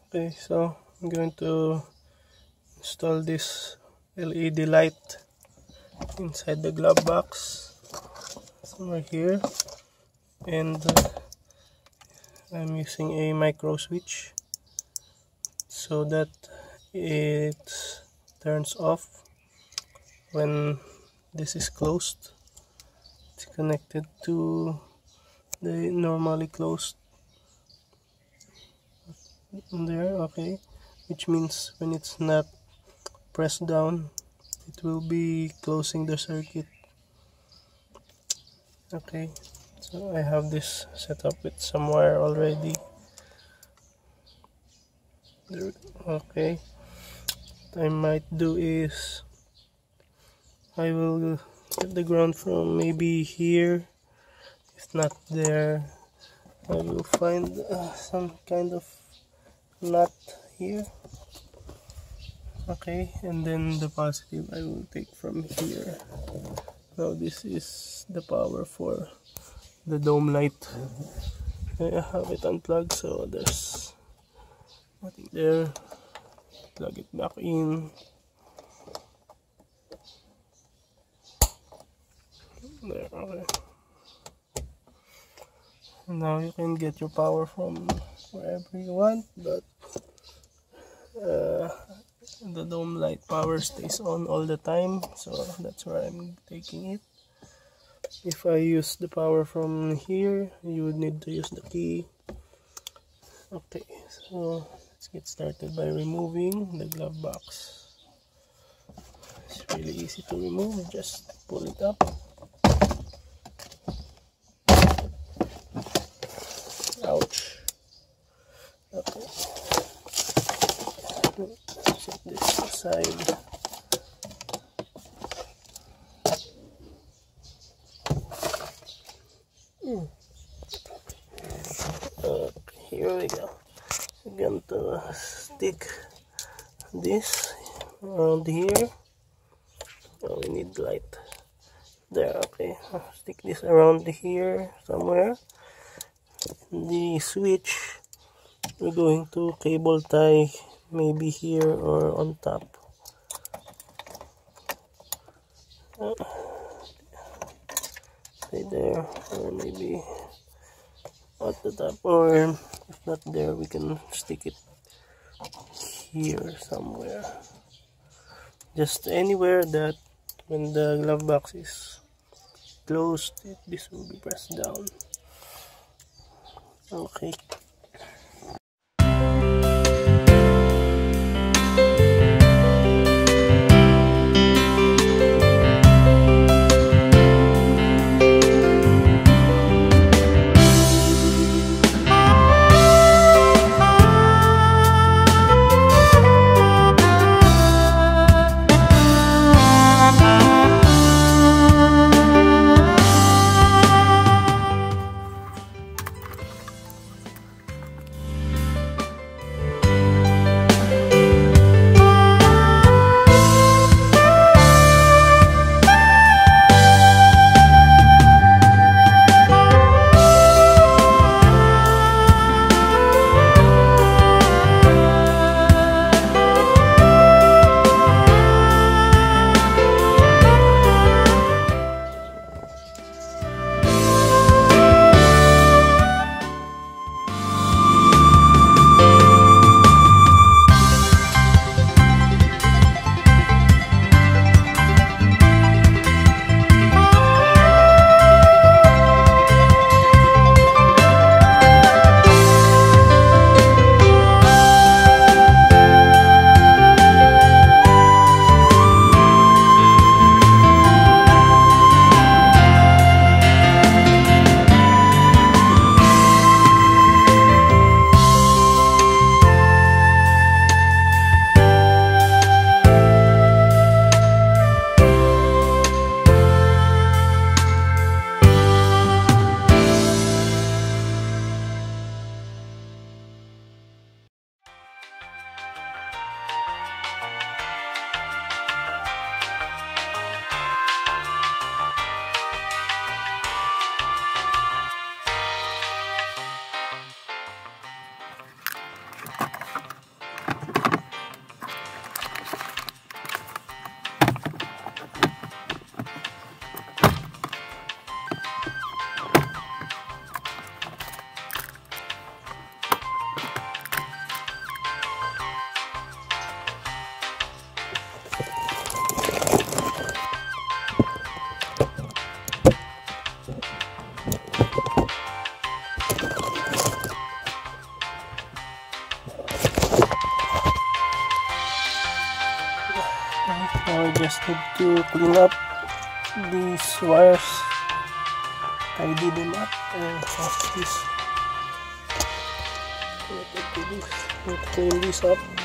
Okay, so I'm going to install this LED light inside the glove box somewhere here, and I'm using a micro switch so that it turns off when this is closed. It's connected to the normally closed there, okay, which means when it's not pressed down it will be closing the circuit. Okay, so I have this set up with some wire already there. Okay, what I might do is I will get the ground from maybe here. If not there, I will find some kind of nut here. Okay, and then the positive I will take from here. Now this is the power for the dome light. I have it unplugged, so there's nothing there. Plug it back in. There, okay. Now you can get your power from wherever you want, but the dome light power stays on all the time, so that's where I'm taking it. If I use the power from here, you would need to use the key. Okay, so let's get started by removing the glove box. It's really easy to remove, just pull it up. Ouch. Okay. Set this aside. Here we go. I'm going to stick this around here. Oh, we need light. There, okay. Stick this around here somewhere. The switch we're going to cable tie maybe here or on top. Right there, or maybe at the top, or if not there, we can stick it here somewhere, just anywhere that when the glove box is closed this will be pressed down. Okay. Now I just need to clean up these wires, tidy them up, and watch this. Let's clean this up.